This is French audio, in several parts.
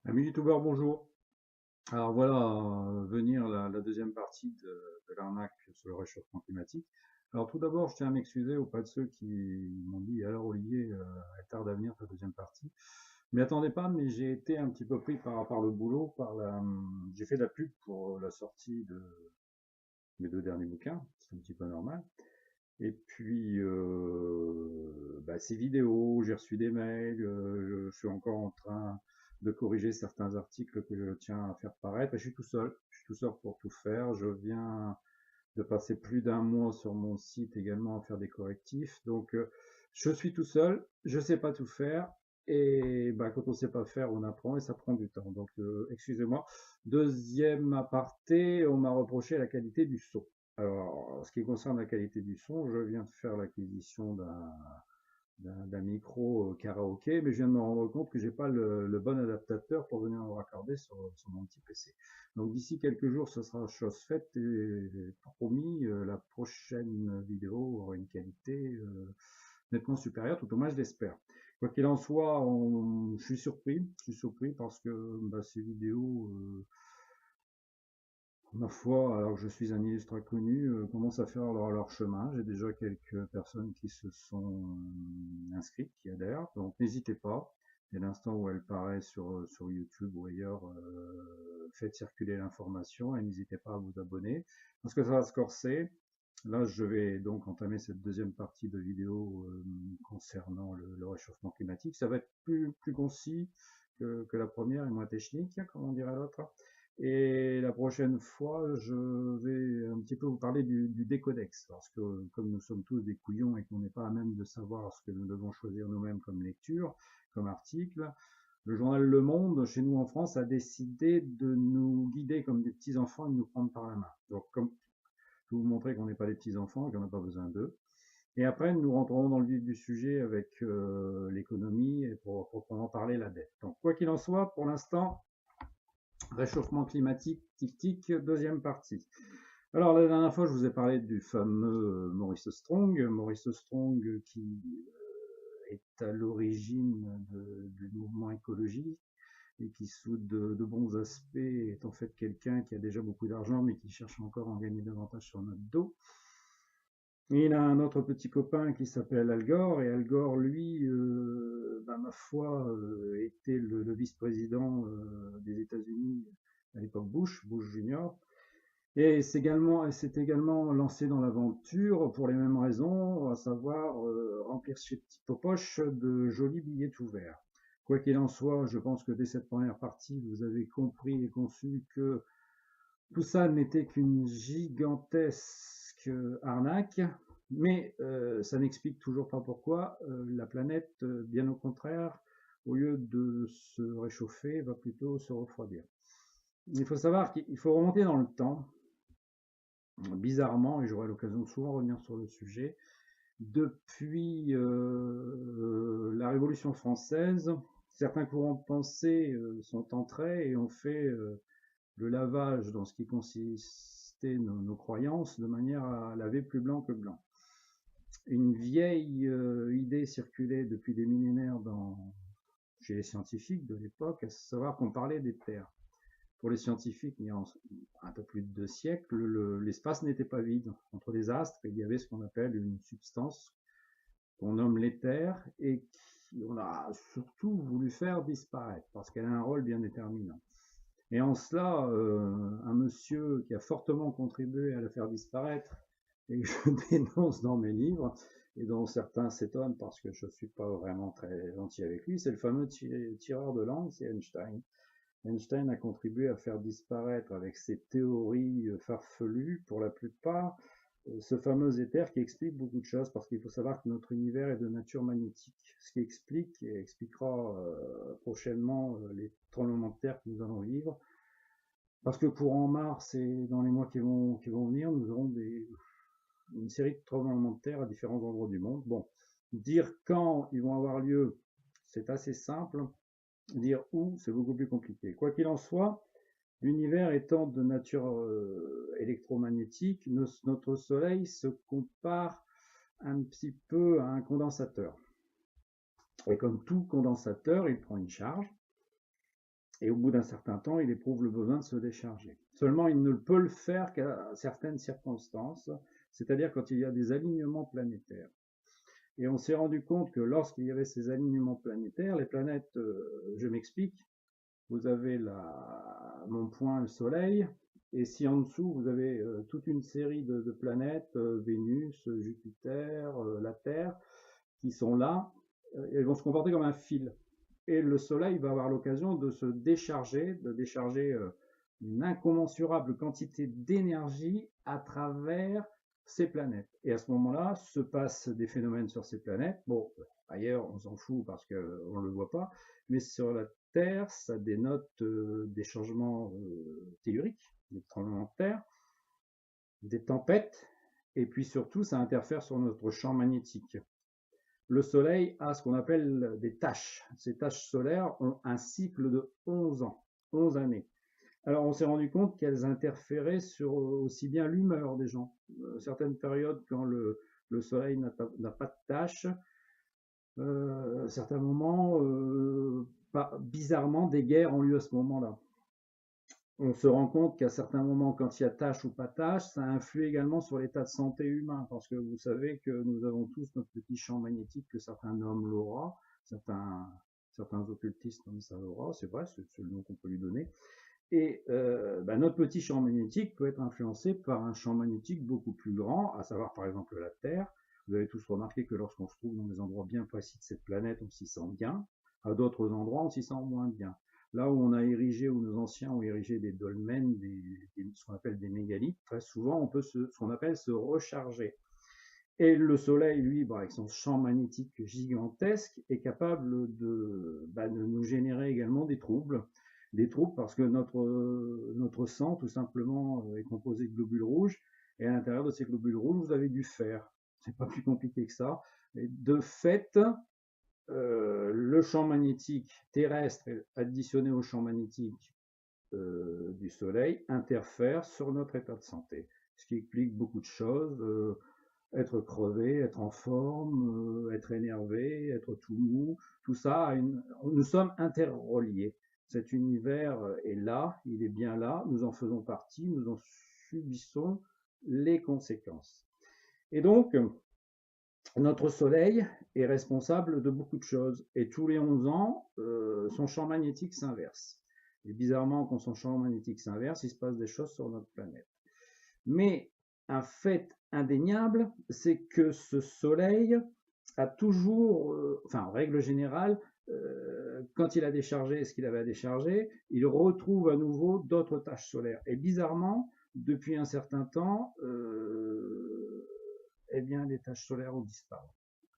Amis youtubeurs, bonjour. Alors voilà, venir la deuxième partie de l'arnaque sur le réchauffement climatique. Alors tout d'abord, je tiens à m'excuser auprès de ceux qui m'ont dit, alors Olivier, elle tarde à venir ta deuxième partie. Mais attendez pas, mais j'ai été un petit peu pris par le boulot, j'ai fait de la pub pour la sortie de mes deux derniers bouquins, c'est un petit peu normal. Et puis, ces vidéos, j'ai reçu des mails, je suis encore en train de corriger certains articles que je tiens à faire paraître. Et je suis tout seul pour tout faire. Je viens de passer plus d'un mois sur mon site également à faire des correctifs. Donc, je suis tout seul, je sais pas tout faire. Et quand on sait pas faire, on apprend et ça prend du temps. Donc, excusez-moi. Deuxième aparté, on m'a reproché la qualité du son. Alors, en ce qui concerne la qualité du son, je viens de faire l'acquisition d'un micro karaoké, mais je viens de me rendre compte que j'ai pas le bon adaptateur pour venir le raccorder sur mon petit PC. Donc d'ici quelques jours, ce sera chose faite et promis, la prochaine vidéo aura une qualité nettement supérieure, tout au moins je l'espère. Quoi qu'il en soit, je suis surpris parce que ces vidéos ma foi, alors que je suis un illustre inconnu, commence à faire leur chemin. J'ai déjà quelques personnes qui se sont inscrites, qui adhèrent. Donc n'hésitez pas. Dès l'instant où elle paraît sur YouTube ou ailleurs, faites circuler l'information et n'hésitez pas à vous abonner. Parce que ça va se corser. Là, je vais donc entamer cette deuxième partie de vidéo concernant le réchauffement climatique. Ça va être plus concis que la première et moins technique, comme on dirait l'autre. Et la prochaine fois, je vais un petit peu vous parler du décodex, parce que comme nous sommes tous des couillons et qu'on n'est pas à même de savoir ce que nous devons choisir nous-mêmes comme lecture, comme article, le journal Le Monde, chez nous en France, a décidé de nous guider comme des petits-enfants et de nous prendre par la main. Donc, comme pour vous montrer qu'on n'est pas des petits-enfants, qu'on n'a pas besoin d'eux. Et après, nous rentrerons dans le vif du sujet avec l'économie et pour proprement parler la dette. Donc, quoi qu'il en soit, pour l'instant, réchauffement climatique, tic-tic, deuxième partie. Alors, la dernière fois, je vous ai parlé du fameux Maurice Strong. Maurice Strong qui est à l'origine du mouvement écologique et qui, sous de bons aspects, est en fait quelqu'un qui a déjà beaucoup d'argent mais qui cherche encore à en gagner davantage sur notre dos. Il a un autre petit copain qui s'appelle Al Gore, et Al Gore, lui, ma foi, était le vice-président des États-Unis à l'époque Bush Junior, et s'est également lancé dans l'aventure pour les mêmes raisons, à savoir remplir ses petites poches de jolis billets tout verts. Quoi qu'il en soit, je pense que dès cette première partie, vous avez compris et conçu que tout ça n'était qu'une gigantesque arnaque, mais ça n'explique toujours pas pourquoi la planète, bien au contraire, au lieu de se réchauffer, va plutôt se refroidir. Il faut savoir qu'il faut remonter dans le temps, bizarrement, et j'aurai l'occasion de souvent revenir sur le sujet, depuis la Révolution française, certains courants de pensée sont entrés et ont fait le lavage dans ce qui consistait nos croyances de manière à laver plus blanc que blanc. Une vieille idée circulait depuis des millénaires chez les scientifiques de l'époque, à savoir qu'on parlait des terres. Pour les scientifiques, il y a un peu plus de 2 siècles, l'espace n'était pas vide. Entre les astres, il y avait ce qu'on appelle une substance qu'on nomme l'éther et qu'on a surtout voulu faire disparaître parce qu'elle a un rôle bien déterminant. Et en cela, un monsieur qui a fortement contribué à la faire disparaître et que je dénonce dans mes livres, et dont certains s'étonnent parce que je ne suis pas vraiment très gentil avec lui, c'est le fameux tireur de langue, c'est Einstein. Einstein a contribué à faire disparaître avec ses théories farfelues, pour la plupart, ce fameux éther qui explique beaucoup de choses, parce qu'il faut savoir que notre univers est de nature magnétique, ce qui explique et expliquera prochainement les tremblements de terre que nous allons vivre, parce que courant mars et dans les mois qui vont venir, nous aurons une série de tremblements de terre à différents endroits du monde. Bon, dire quand ils vont avoir lieu, c'est assez simple. Dire où, c'est beaucoup plus compliqué. Quoi qu'il en soit, l'univers étant de nature électromagnétique, notre Soleil se compare un petit peu à un condensateur. Et comme tout condensateur, il prend une charge. Et au bout d'un certain temps, il éprouve le besoin de se décharger. Seulement, il ne peut le faire qu'à certaines circonstances, c'est-à-dire quand il y a des alignements planétaires. Et on s'est rendu compte que lorsqu'il y avait ces alignements planétaires, les planètes, je m'explique, vous avez mon point, le Soleil, et si en dessous vous avez toute une série de planètes, Vénus, Jupiter, la Terre, qui sont là, elles vont se comporter comme un fil. Et le Soleil va avoir l'occasion de décharger une incommensurable quantité d'énergie à travers ces planètes. Et à ce moment-là, se passent des phénomènes sur ces planètes. Bon, ailleurs, on s'en fout parce qu'on ne le voit pas, mais sur la Terre, ça dénote des changements telluriques, des tremblements de terre, des tempêtes, et puis surtout, ça interfère sur notre champ magnétique. Le Soleil a ce qu'on appelle des taches. Ces taches solaires ont un cycle de 11 ans, 11 années. Alors on s'est rendu compte qu'elles interféraient sur aussi bien l'humeur des gens. Certaines périodes, quand le Soleil n'a pas de taches, à certains moments, bizarrement, des guerres ont lieu à ce moment-là. On se rend compte qu'à certains moments, quand il y a tâche ou pas tâche, ça influe également sur l'état de santé humain, parce que vous savez que nous avons tous notre petit champ magnétique que certains nomment l'aura, certains occultistes nomment ça l'aura, c'est vrai, c'est le nom qu'on peut lui donner. Et notre petit champ magnétique peut être influencé par un champ magnétique beaucoup plus grand, à savoir par exemple la Terre. Vous avez tous remarqué que lorsqu'on se trouve dans des endroits bien précis de cette planète, on s'y sent bien. À d'autres endroits, on s'y sent moins bien. Là où on a érigé, où nos anciens ont érigé des dolmens, ce qu'on appelle des mégalithes, très souvent on peut ce qu'on appelle se recharger. Et le Soleil, lui, avec son champ magnétique gigantesque, est capable de nous générer également des troubles parce que notre sang, tout simplement, est composé de globules rouges, et à l'intérieur de ces globules rouges, vous avez du fer. C'est pas plus compliqué que ça. Et de fait, le champ magnétique terrestre additionné au champ magnétique du Soleil interfère sur notre état de santé, ce qui explique beaucoup de choses. Être crevé, être en forme, être énervé, être tout mou, tout ça, nous sommes interreliés. Cet univers est là, il est bien là, nous en faisons partie, nous en subissons les conséquences. Et donc, notre Soleil est responsable de beaucoup de choses. Et tous les 11 ans, son champ magnétique s'inverse. Et bizarrement, quand son champ magnétique s'inverse, il se passe des choses sur notre planète. Mais un fait indéniable, c'est que ce Soleil a toujours, en règle générale, quand il a déchargé ce qu'il avait à décharger, il retrouve à nouveau d'autres taches solaires. Et bizarrement, depuis un certain temps, les taches solaires ont disparu.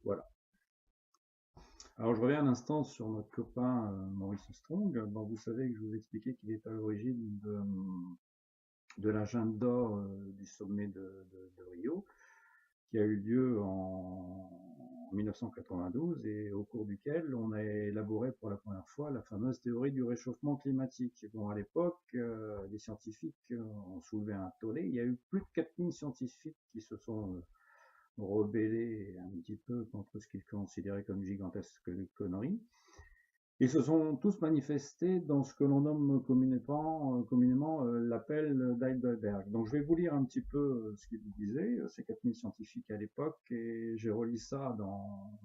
Voilà. Alors je reviens un instant sur notre copain Maurice Strong. Bon, vous savez que je vous expliquais qu'il est à l'origine de l'agenda du sommet de Rio, qui a eu lieu en 1992 et au cours duquel on a élaboré pour la première fois la fameuse théorie du réchauffement climatique. Bon, à l'époque, les scientifiques ont soulevé un tollé. Il y a eu plus de 4000 scientifiques qui se sont rebellés un petit peu contre ce qu'ils considéraient comme gigantesque conneries. Ils se sont tous manifestés dans ce que l'on nomme communément l'appel d'Heidelberg. Donc je vais vous lire un petit peu ce qu'ils disaient, ces 4000 scientifiques à l'époque, et j'ai relis ça dans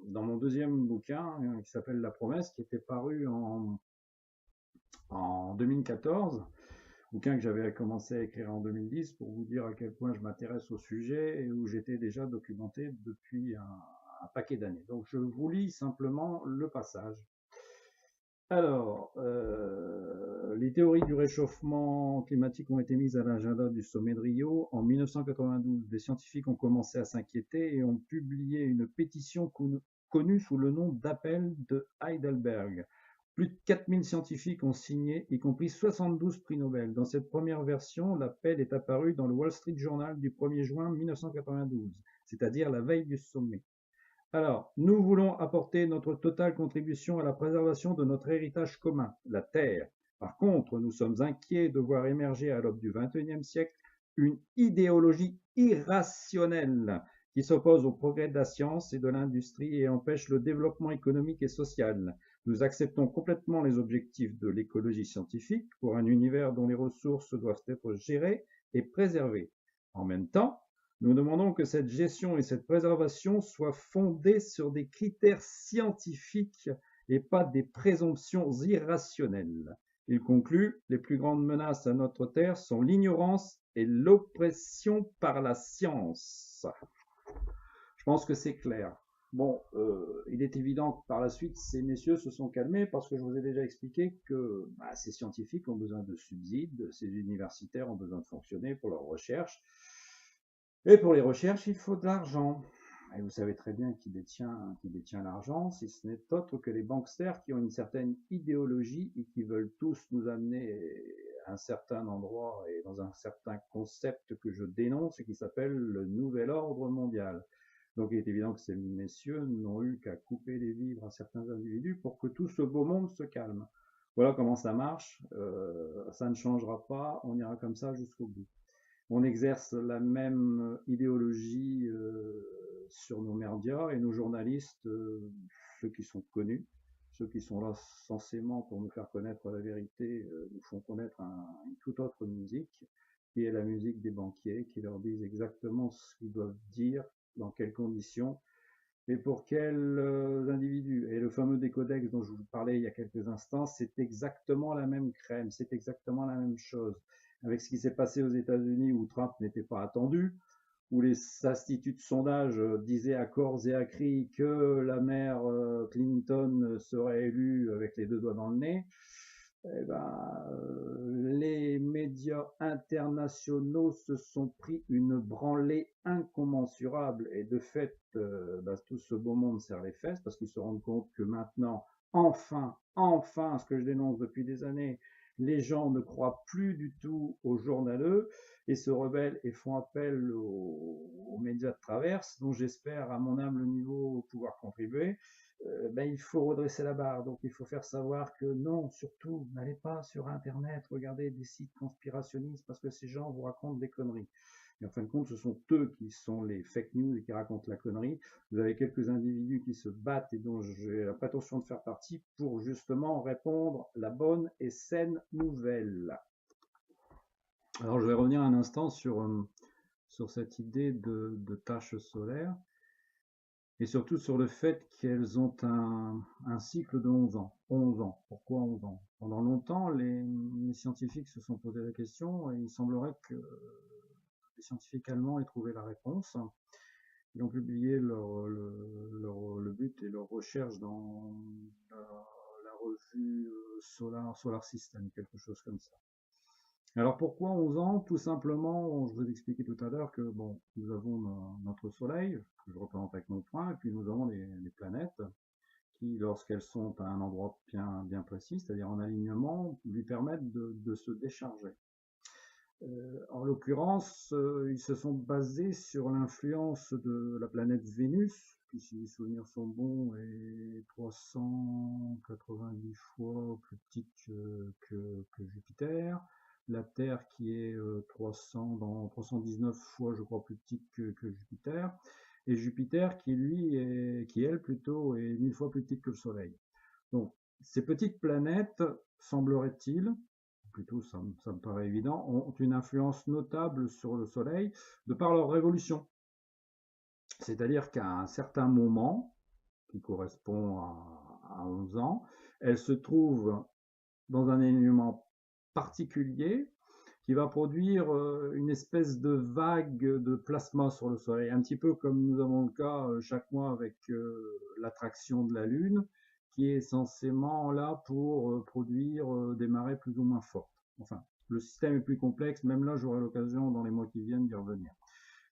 mon deuxième bouquin qui s'appelle La Promesse, qui était paru en 2014, bouquin que j'avais commencé à écrire en 2010 pour vous dire à quel point je m'intéresse au sujet et où j'étais déjà documenté depuis un paquet d'années. Donc je vous lis simplement le passage. Alors, les théories du réchauffement climatique ont été mises à l'agenda du sommet de Rio en 1992. Des scientifiques ont commencé à s'inquiéter et ont publié une pétition connue sous le nom d'appel de Heidelberg. Plus de 4000 scientifiques ont signé, y compris 72 prix Nobel. Dans cette première version, l'appel est apparu dans le Wall Street Journal du 1er juin 1992, c'est-à-dire la veille du sommet. Alors, nous voulons apporter notre totale contribution à la préservation de notre héritage commun, la Terre. Par contre, nous sommes inquiets de voir émerger à l'aube du XXIe siècle une idéologie irrationnelle qui s'oppose au progrès de la science et de l'industrie et empêche le développement économique et social. Nous acceptons complètement les objectifs de l'écologie scientifique pour un univers dont les ressources doivent être gérées et préservées. En même temps, nous demandons que cette gestion et cette préservation soient fondées sur des critères scientifiques et pas des présomptions irrationnelles. Il conclut, les plus grandes menaces à notre Terre sont l'ignorance et l'oppression par la science. Je pense que c'est clair. Bon, il est évident que par la suite, ces messieurs se sont calmés parce que je vous ai déjà expliqué que ces scientifiques ont besoin de subsides, ces universitaires ont besoin de fonctionner pour leurs recherches. Et pour les recherches, il faut de l'argent. Et vous savez très bien qui détient l'argent, si ce n'est autre que les banksters qui ont une certaine idéologie et qui veulent tous nous amener à un certain endroit et dans un certain concept que je dénonce et qui s'appelle le nouvel ordre mondial. Donc il est évident que ces messieurs n'ont eu qu'à couper les vivres à certains individus pour que tout ce beau monde se calme. Voilà comment ça marche, ça ne changera pas, on ira comme ça jusqu'au bout. On exerce la même idéologie sur nos médias et nos journalistes, ceux qui sont connus, ceux qui sont là censément pour nous faire connaître la vérité, nous font connaître une toute autre musique, qui est la musique des banquiers, qui leur disent exactement ce qu'ils doivent dire, dans quelles conditions et pour quels individus. Et le fameux décodex dont je vous parlais il y a quelques instants, c'est exactement la même crème, c'est exactement la même chose. Avec ce qui s'est passé aux États-Unis où Trump n'était pas attendu, où les instituts de sondage disaient à corps et à cri que la mère Clinton serait élue avec les deux doigts dans le nez, eh ben, les médias internationaux se sont pris une branlée incommensurable et de fait, tout ce beau monde serre les fesses parce qu'ils se rendent compte que maintenant, enfin, ce que je dénonce depuis des années, les gens ne croient plus du tout aux journaleux et se rebellent et font appel aux médias de traverse, dont j'espère à mon humble niveau pouvoir contribuer. Il faut redresser la barre, donc il faut faire savoir que non, surtout, n'allez pas sur Internet, regardez des sites conspirationnistes parce que ces gens vous racontent des conneries. Et en fin de compte, ce sont eux qui sont les fake news et qui racontent la connerie. Vous avez quelques individus qui se battent et dont j'ai la prétention de faire partie pour justement répondre la bonne et saine nouvelle. Alors je vais revenir un instant sur cette idée de taches solaires. Et surtout sur le fait qu'elles ont un cycle de 11 ans. 11 ans. Pourquoi 11 ans? Pendant longtemps, les scientifiques se sont posé la question et il semblerait que les scientifiques allemands aient trouvé la réponse. Ils ont publié le but et leur recherche dans la revue Solar System, quelque chose comme ça. Alors pourquoi 11 ans? Tout simplement, je vous expliquais tout à l'heure que bon, nous avons notre Soleil, que je représente avec mon poing, et puis nous avons les planètes qui, lorsqu'elles sont à un endroit bien précis, c'est-à-dire en alignement, lui permettent de se décharger. En l'occurrence, ils se sont basés sur l'influence de la planète Vénus, qui, si les souvenirs sont bons, est 390 fois plus petite que Jupiter. La Terre qui est 319 fois, je crois, plus petite que Jupiter, et Jupiter qui, elle plutôt, est 1000 fois plus petite que le Soleil. Donc, ces petites planètes, semblerait-il, plutôt ça me paraît évident, ont une influence notable sur le Soleil de par leur révolution. C'est-à-dire qu'à un certain moment, qui correspond à 11 ans, elles se trouvent dans un alignement particulier qui va produire une espèce de vague de plasma sur le Soleil, un petit peu comme nous avons le cas chaque mois avec l'attraction de la Lune, qui est censément là pour produire des marées plus ou moins fortes. Enfin, le système est plus complexe, même là j'aurai l'occasion dans les mois qui viennent d'y revenir.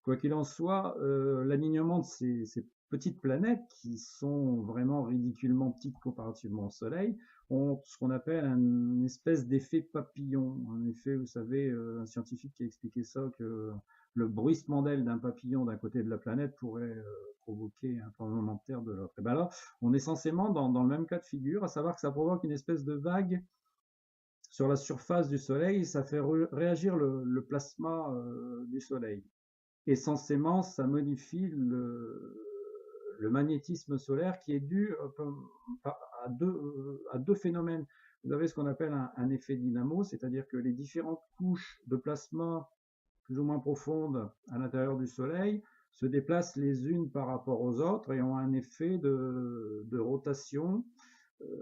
Quoi qu'il en soit, l'alignement de ces petites planètes, qui sont vraiment ridiculement petites comparativement au Soleil, ont ce qu'on appelle une espèce d'effet papillon. Un effet, vous savez, un scientifique qui a expliqué ça, que le bruissement d'aile d'un papillon d'un côté de la planète pourrait provoquer un tremblement de terre de l'autre. Et bien là, on est censément dans le même cas de figure, à savoir que ça provoque une espèce de vague sur la surface du Soleil, ça fait réagir le plasma du Soleil. Et censément, ça modifie le magnétisme solaire qui est dû à deux phénomènes. Vous avez ce qu'on appelle un effet dynamo, c'est-à-dire que les différentes couches de plasma plus ou moins profondes à l'intérieur du Soleil se déplacent les unes par rapport aux autres et ont un effet de rotation,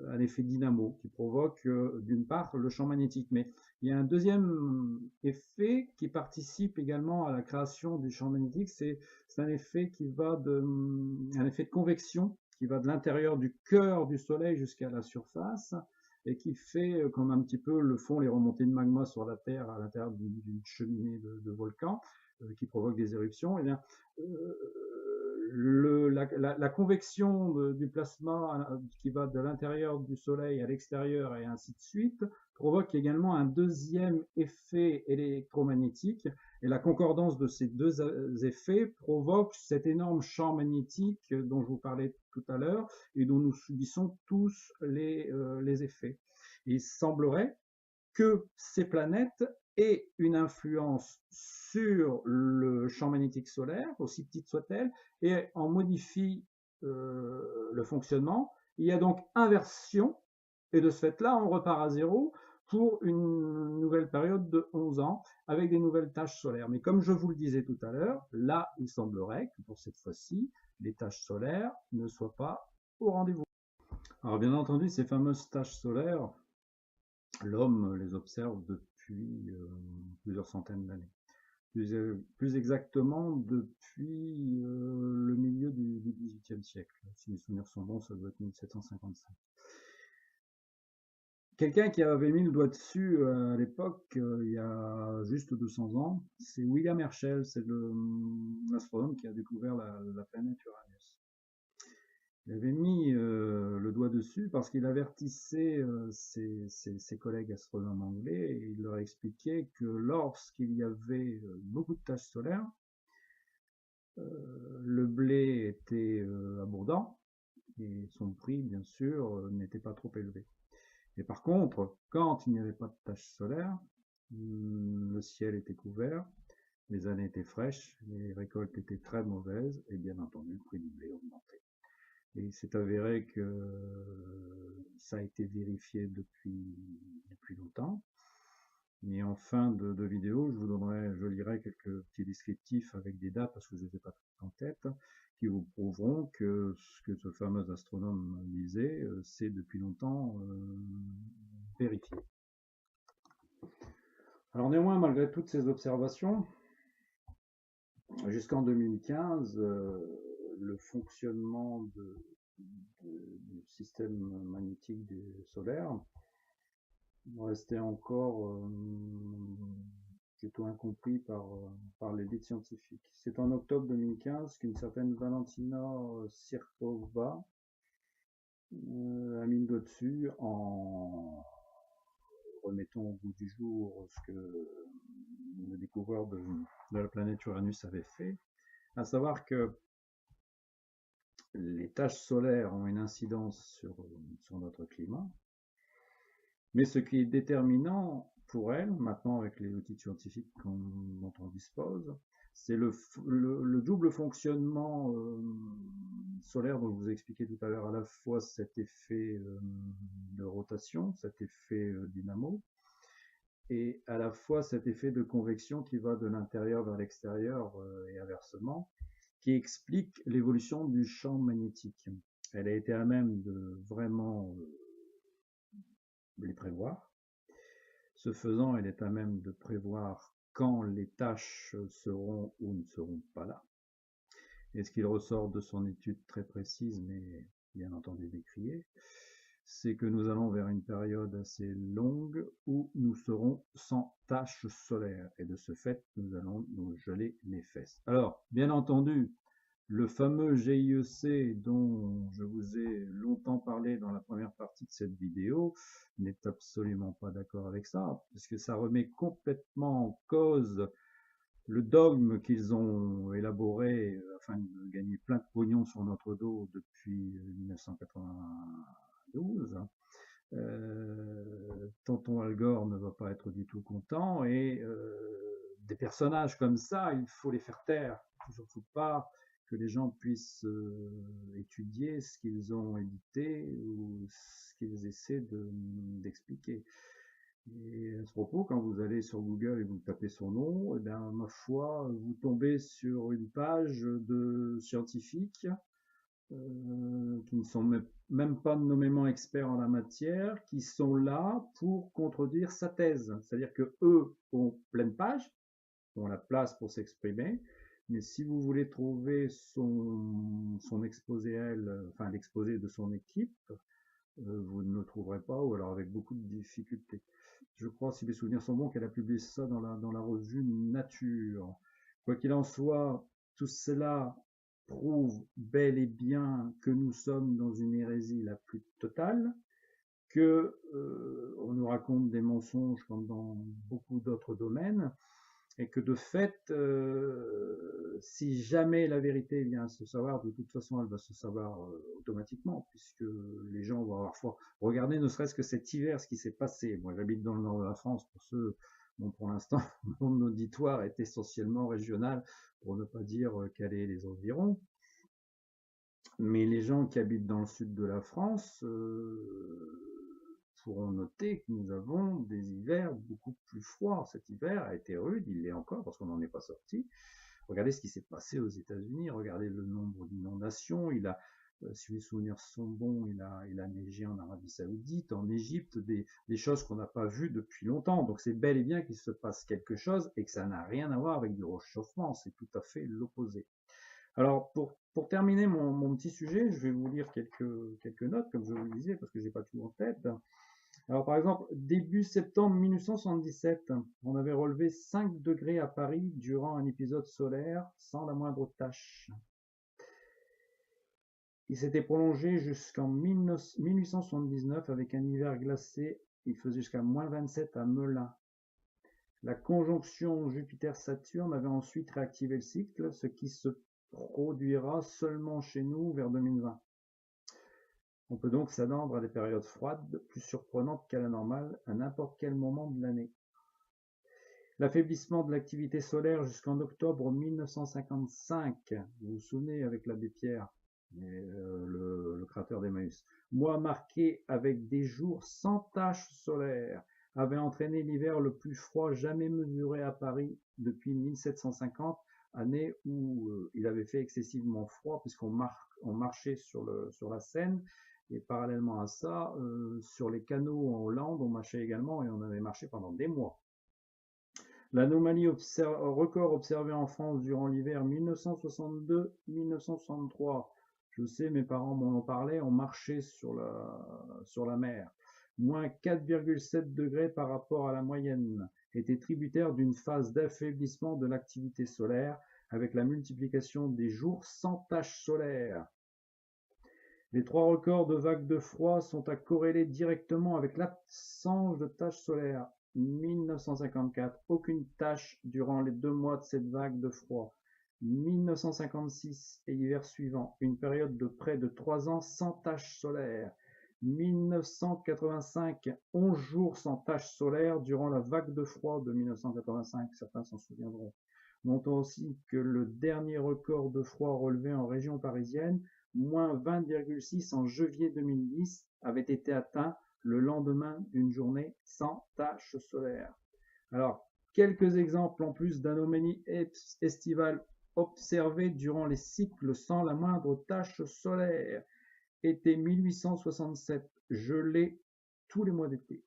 un effet dynamo qui provoque d'une part le champ magnétique. Mais il y a un deuxième effet qui participe également à la création du champ magnétique, c'est un effet un effet de convection qui va de l'intérieur du cœur du Soleil jusqu'à la surface et qui fait, comme un petit peu le font les remontées de magma sur la Terre à l'intérieur d'une cheminée de volcan, qui provoque des éruptions. Et bien, la convection du plasma qui va de l'intérieur du Soleil à l'extérieur et ainsi de suite provoque également un deuxième effet électromagnétique, et la concordance de ces deux effets provoque cet énorme champ magnétique dont je vous parlais tout à l'heure et dont nous subissons tous les effets. Et il semblerait que ces planètes aient une influence sur le champ magnétique solaire, aussi petite soit-elle, et en modifie le fonctionnement. Il y a donc inversion, et de ce fait-là, on repart à zéro pour une nouvelle période de 11 ans avec des nouvelles taches solaires. Mais comme je vous le disais tout à l'heure, là, il semblerait que pour cette fois-ci, les taches solaires ne soient pas au rendez-vous. Alors bien entendu, ces fameuses taches solaires, l'homme les observe depuis plusieurs centaines d'années. Plus exactement depuis le milieu du XVIIIe siècle. Si mes souvenirs sont bons, ça doit être 1755. Quelqu'un qui avait mis le doigt dessus à l'époque, il y a juste 200 ans, c'est William Herschel, c'est l'astronome qui a découvert la planète Uranus. Il avait mis le doigt dessus parce qu'il avertissait ses collègues astronomes anglais et il leur expliquait que lorsqu'il y avait beaucoup de taches solaires, le blé était abondant et son prix, bien sûr, n'était pas trop élevé. Et par contre, quand il n'y avait pas de taches solaires, le ciel était couvert, les années étaient fraîches, les récoltes étaient très mauvaises et bien entendu, le prix du blé augmentait. Et il s'est avéré que ça a été vérifié depuis longtemps. Et en fin de vidéo, je lirai quelques petits descriptifs avec des dates, parce que je ne les ai pas toutes en tête, qui vous prouveront que ce que ce fameux astronome disait, c'est depuis longtemps vérifié. Alors néanmoins, malgré toutes ces observations, jusqu'en 2015, le fonctionnement du système magnétique solaire restait encore plutôt incompris par l'élite scientifique. C'est en octobre 2015 qu'une certaine Valentina Sirkova a mis le doigt dessus en remettant au bout du jour ce que le découvreur de la planète Uranus avait fait, à savoir que les taches solaires ont une incidence sur notre climat, mais ce qui est déterminant pour elles, maintenant avec les outils scientifiques dont on dispose, c'est le double fonctionnement solaire dont je vous ai expliqué tout à l'heure, à la fois cet effet de rotation, cet effet dynamo, et à la fois cet effet de convection qui va de l'intérieur vers l'extérieur et inversement, qui explique l'évolution du champ magnétique. Elle a été à même de vraiment les prévoir. Ce faisant, elle est à même de prévoir quand les tâches seront ou ne seront pas là. Et ce qu'il ressort de son étude très précise, mais bien entendu décriée, c'est que nous allons vers une période assez longue où nous serons sans taches solaires. Et de ce fait, nous allons nous geler les fesses. Alors, bien entendu, le fameux GIEC dont je vous ai longtemps parlé dans la première partie de cette vidéo n'est absolument pas d'accord avec ça, parce que ça remet complètement en cause le dogme qu'ils ont élaboré afin de gagner plein de pognon sur notre dos depuis 1992. Tonton Al Gore ne va pas être du tout content, et des personnages comme ça, il faut les faire taire. Surtout pas que les gens puissent étudier ce qu'ils ont édité ou ce qu'ils essaient d'expliquer. Et à ce propos, quand vous allez sur Google et vous tapez son nom, eh bien, ma foi, vous tombez sur une page de scientifiques qui ne sont même pas nommément experts en la matière, qui sont là pour contredire sa thèse. C'est-à-dire que eux ont pleine page, ont la place pour s'exprimer, mais si vous voulez trouver son exposé enfin l'exposé de son équipe, vous ne le trouverez pas, ou alors avec beaucoup de difficultés. Je crois, si mes souvenirs sont bons, qu'elle a publié ça dans la revue Nature. Quoi qu'il en soit, tout cela prouve bel et bien que nous sommes dans une hérésie la plus totale, que on nous raconte des mensonges comme dans beaucoup d'autres domaines, et que de fait, si jamais la vérité vient à se savoir, de toute façon elle va se savoir automatiquement, puisque les gens vont avoir foi. Regardez ne serait-ce que cet hiver ce qui s'est passé. Moi j'habite dans le nord de la France, pour ceux, bon pour l'instant mon auditoire est essentiellement régional, pour ne pas dire Calais et les environs. Mais les gens qui habitent dans le sud de la France pourront noter que nous avons des hivers beaucoup plus froids. Cet hiver a été rude, il l'est encore parce qu'on n'en est pas sorti. Regardez ce qui s'est passé aux États-Unis, regardez le nombre d'inondations. Si les souvenirs sont bons, il a neigé en Arabie Saoudite, en Égypte, des choses qu'on n'a pas vues depuis longtemps. Donc c'est bel et bien qu'il se passe quelque chose et que ça n'a rien à voir avec du réchauffement, c'est tout à fait l'opposé. Alors, pour terminer mon petit sujet, je vais vous lire quelques notes, comme je vous le disais, parce que j'ai pas tout en tête. Alors, par exemple, début septembre 1977, on avait relevé 5 degrés à Paris durant un épisode solaire sans la moindre tache. Il s'était prolongé jusqu'en 1879 avec un hiver glacé. Il faisait jusqu'à moins 27 à Melun. La conjonction Jupiter-Saturne avait ensuite réactivé le cycle, ce qui se produira seulement chez nous vers 2020. On peut donc s'attendre à des périodes froides plus surprenantes qu'à la normale à n'importe quel moment de l'année. L'affaiblissement de l'activité solaire jusqu'en octobre 1955, vous vous souvenez avec l'abbé Pierre, le créateur d'Emmaüs, mois marqué avec des jours sans taches solaires, avait entraîné l'hiver le plus froid jamais mesuré à Paris depuis 1750, année où il avait fait excessivement froid puisqu'on marchait sur la Seine, et parallèlement à ça, sur les canaux en Hollande, on marchait également et on avait marché pendant des mois. L'anomalie record observée en France durant l'hiver 1962-1963. Je sais, mes parents m'en ont parlé, on marchait sur la mer. Moins 4,7 degrés par rapport à la moyenne, était tributaire d'une phase d'affaiblissement de l'activité solaire avec la multiplication des jours sans taches solaires. Les 3 records de vagues de froid sont à corréler directement avec l'absence de taches solaires. 1954, aucune tache durant les 2 mois de cette vague de froid. 1956 et l'hiver suivant, une période de près de 3 ans sans taches solaires. 1985, 11 jours sans taches solaires durant la vague de froid de 1985, certains s'en souviendront. Notons aussi que le dernier record de froid relevé en région parisienne, moins 20,6 en janvier 2010, avait été atteint le lendemain d'une journée sans taches solaires. Alors, quelques exemples en plus d'anomalies estivales observées durant les cycles sans la moindre tache solaire. Été 1867, gelé tous les mois d'été.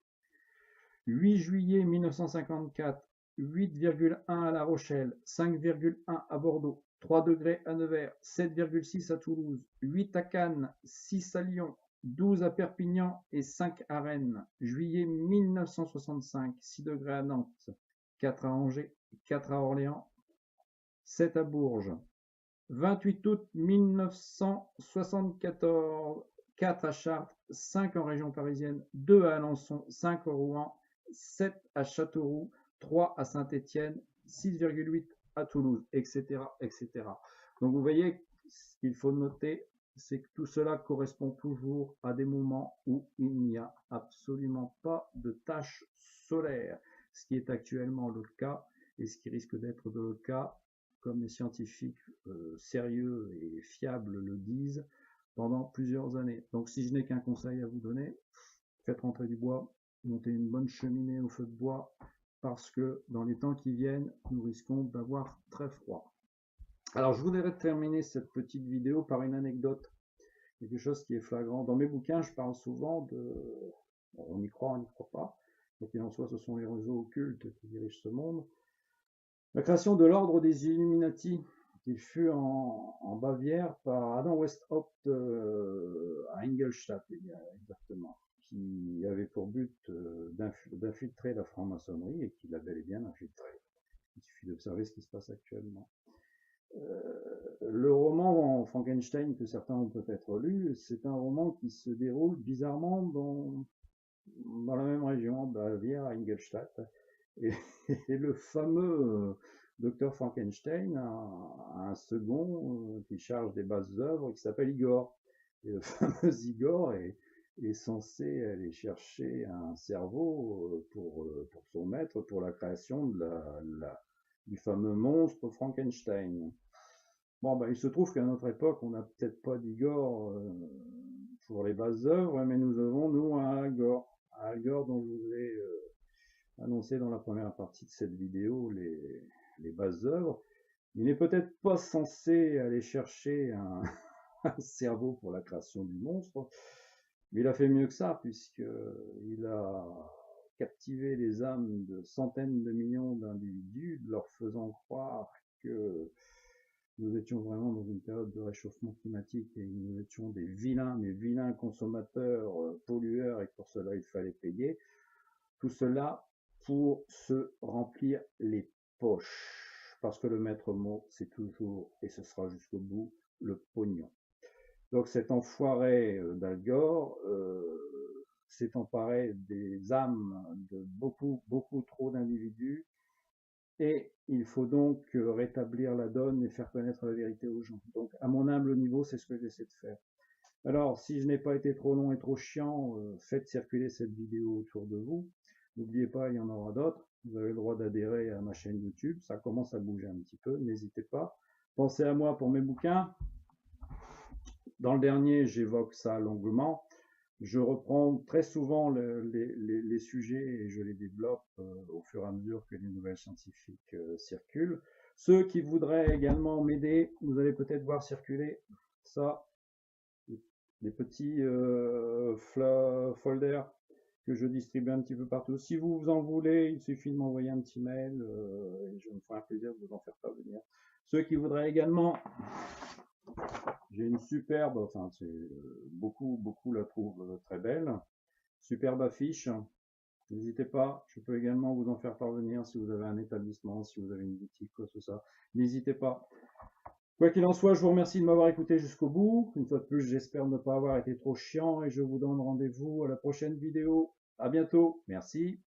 8 juillet 1954, 8,1 à La Rochelle, 5,1 à Bordeaux, 3 degrés à Nevers, 7,6 à Toulouse, 8 à Cannes, 6 à Lyon, 12 à Perpignan et 5 à Rennes. Juillet 1965, 6 degrés à Nantes, 4 à Angers, 4 à Orléans, 7 à Bourges. 28 août 1974, 4 à Chartres, 5 en région parisienne, 2 à Alençon, 5 à Rouen, 7 à Châteauroux, 3 à Saint-Étienne, 6,8 à Toulouse, etc., etc. Donc vous voyez, ce qu'il faut noter, c'est que tout cela correspond toujours à des moments où il n'y a absolument pas de taches solaires, ce qui est actuellement le cas et ce qui risque d'être le cas comme les scientifiques sérieux et fiables le disent, pendant plusieurs années. Donc si je n'ai qu'un conseil à vous donner, faites rentrer du bois, montez une bonne cheminée au feu de bois, parce que dans les temps qui viennent, nous risquons d'avoir très froid. Alors je voudrais terminer cette petite vidéo par une anecdote, quelque chose qui est flagrant. Dans mes bouquins, je parle souvent de... on y croit, on n'y croit pas. Quoi qu'il en soit, ce sont les réseaux occultes qui dirigent ce monde. La création de l'ordre des Illuminati, qui fut en Bavière par Adam Weishaupt à Ingolstadt, exactement, qui avait pour but d'infiltrer la franc-maçonnerie et qui l'a bel et bien infiltré. Il suffit d'observer ce qui se passe actuellement. Le roman Frankenstein que certains ont peut-être lu, c'est un roman qui se déroule bizarrement dans la même région, Bavière, à Ingolstadt. Et le fameux docteur Frankenstein a un second qui charge des bases œuvres qui s'appelle Igor. Et le fameux Igor est censé aller chercher un cerveau pour son maître, pour la création du fameux monstre Frankenstein. Bon, ben, il se trouve qu'à notre époque, on n'a peut-être pas d'Igor pour les bases œuvres, mais nous avons, nous, un Algor. Un Algor dont je vous ai annoncé dans la première partie de cette vidéo les bases œuvres. Il n'est peut-être pas censé aller chercher un cerveau pour la création du monstre, mais il a fait mieux que ça, puisqu'il a captivé les âmes de centaines de millions d'individus, leur faisant croire que nous étions vraiment dans une période de réchauffement climatique et nous étions des vilains, mais vilains consommateurs, pollueurs, et pour cela il fallait payer. Tout cela pour se remplir les poches. Parce que le maître mot, c'est toujours, et ce sera jusqu'au bout, le pognon. Donc cet enfoiré d'Algor s'est emparé des âmes de beaucoup trop d'individus. Et il faut donc rétablir la donne et faire connaître la vérité aux gens. Donc à mon humble niveau, c'est ce que j'essaie de faire. Alors si je n'ai pas été trop long et trop chiant, faites circuler cette vidéo autour de vous. N'oubliez pas, il y en aura d'autres. Vous avez le droit d'adhérer à ma chaîne YouTube. Ça commence à bouger un petit peu, n'hésitez pas. Pensez à moi pour mes bouquins. Dans le dernier, j'évoque ça longuement. Je reprends très souvent les sujets et je les développe au fur et à mesure que les nouvelles scientifiques circulent. Ceux qui voudraient également m'aider, vous allez peut-être voir circuler ça, des petits folders que je distribue un petit peu partout. Si vous en voulez, il suffit de m'envoyer un petit mail et je me ferai un plaisir de vous en faire parvenir. Ceux qui voudraient également, j'ai une superbe, enfin beaucoup la trouvent très belle, superbe affiche. N'hésitez pas, je peux également vous en faire parvenir si vous avez un établissement, si vous avez une boutique, quoi que ce soit. N'hésitez pas. Quoi qu'il en soit, je vous remercie de m'avoir écouté jusqu'au bout. Une fois de plus, j'espère ne pas avoir été trop chiant et je vous donne rendez-vous à la prochaine vidéo. À bientôt. Merci.